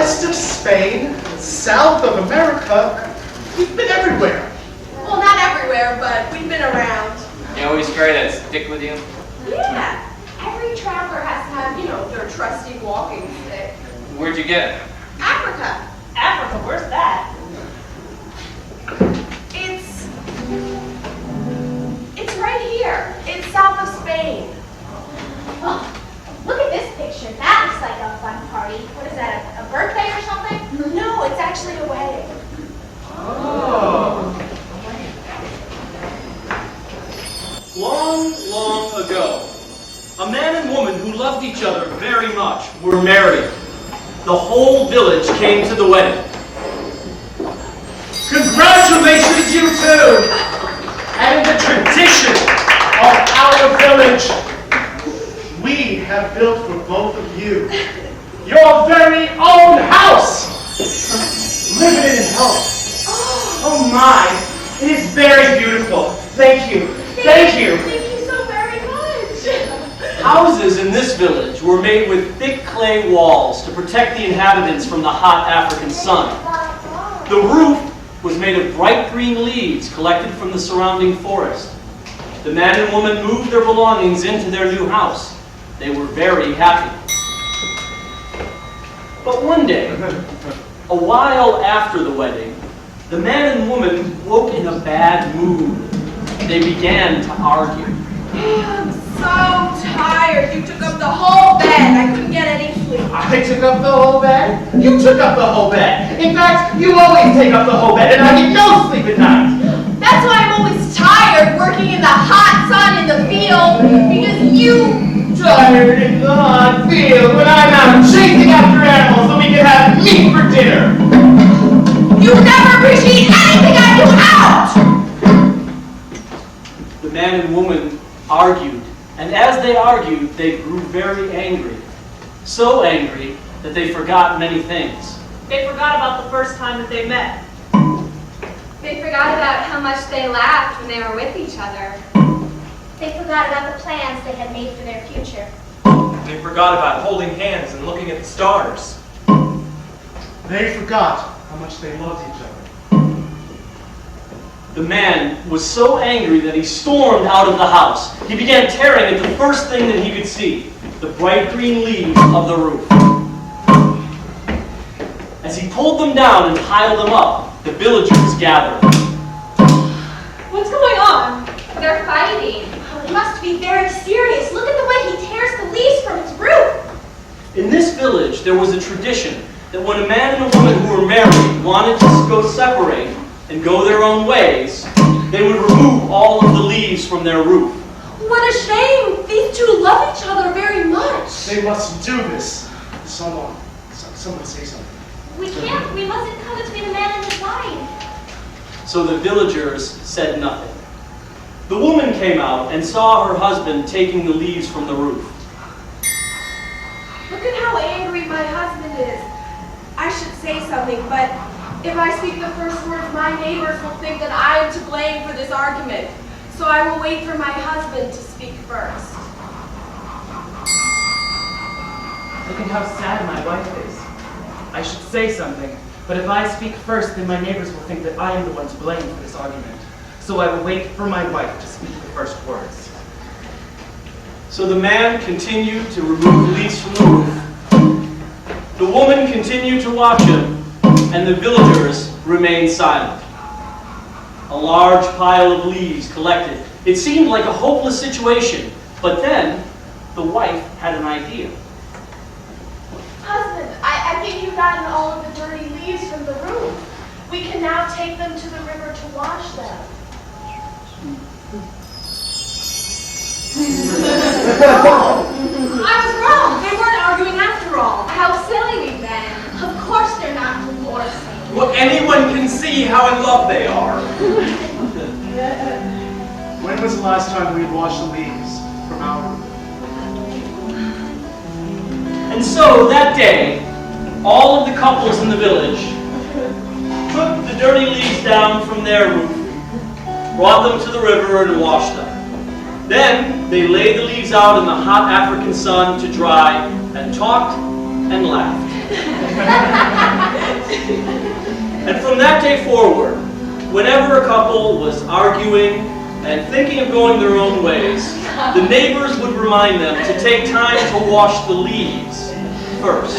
west of Spain, south of America, we've been everywhere. Well, not everywhere, but we've been around. You always carry that stick with you? Yeah. Every traveler has to have, their trusty walking stick. Where'd you get it? Africa. Africa, where's that? It's right here. It's south of Spain. Oh, look at this picture. That looks like a fun party. What is that, a birthday or something? No, it's actually a wedding. Oh. Long, long ago, a man and woman who loved each other very much were married. The whole village came to the wedding. Congratulations, you two! And the tradition of our village, we have built for both of you your very own house! Live in it in health. Oh my, it is very beautiful. Thank you. Thank you. Thank you so very much. Houses in this village were made with thick clay walls to protect the inhabitants from the hot African sun. The roof was made of bright green leaves collected from the surrounding forest. The man and woman moved their belongings into their new house. They were very happy. But one day, a while after the wedding, the man and woman woke in a bad mood. They began to argue. I'm so tired. You took up the whole bed. I couldn't get any sleep. I took up the whole bed. You took up the whole bed. In fact, you always take up the whole bed, and I get no sleep at night. That's why I'm always tired working in the hot sun in the field, because you... Tired in the hot field when I'm out chasing after animals so we can have meat for dinner. You never appreciate anything I do out! The man and woman argued, and as they argued, they grew very angry. So angry that they forgot many things. They forgot about the first time that they met. They forgot about how much they laughed when they were with each other. They forgot about the plans they had made for their future. They forgot about holding hands and looking at the stars. They forgot how much they loved each other. The man was so angry that he stormed out of the house. He began tearing at the first thing that he could see, the bright green leaves of the roof. As he pulled them down and piled them up, the villagers gathered. What's going on? They're fighting. Oh, it must be very serious. Look at the way he tears the leaves from its roof. In this village, there was a tradition that when a man and a woman who were married wanted to go separate and go their own ways, they would remove all of the leaves from their roof. What a shame! These two love each other very much. They mustn't do this. Someone say something. We can't. We mustn't come between the man and his wife. So the villagers said nothing. The woman came out and saw her husband taking the leaves from the roof. Look at how angry my husband is. I should say something, but if I speak the first words, my neighbors will think that I am to blame for this argument. So I will wait for my husband to speak first. Look at how sad my wife is. I should say something, but if I speak first, then my neighbors will think that I am the one to blame for this argument. So I will wait for my wife to speak the first words. So the man continued to remove leaves from the roof. The woman continued to watch him, and the villagers remained silent. A large pile of leaves collected. It seemed like a hopeless situation, but then the wife had an idea. Husband, I think you've gotten all of the dirty leaves from the roof. We can now take them to the river to wash them. I was wrong. They weren't arguing after all. How silly we've been. Of course they're not divorcing. Well, anyone can see how in love they are. When was the last time we washed the leaves from our roof? And so that day, all of the couples in the village took the dirty leaves down from their roof, brought them to the river and washed them. Then they laid the leaves out in the hot African sun to dry and talked and laughed. that day forward, whenever a couple was arguing and thinking of going their own ways, the neighbors would remind them to take time to wash the leaves first.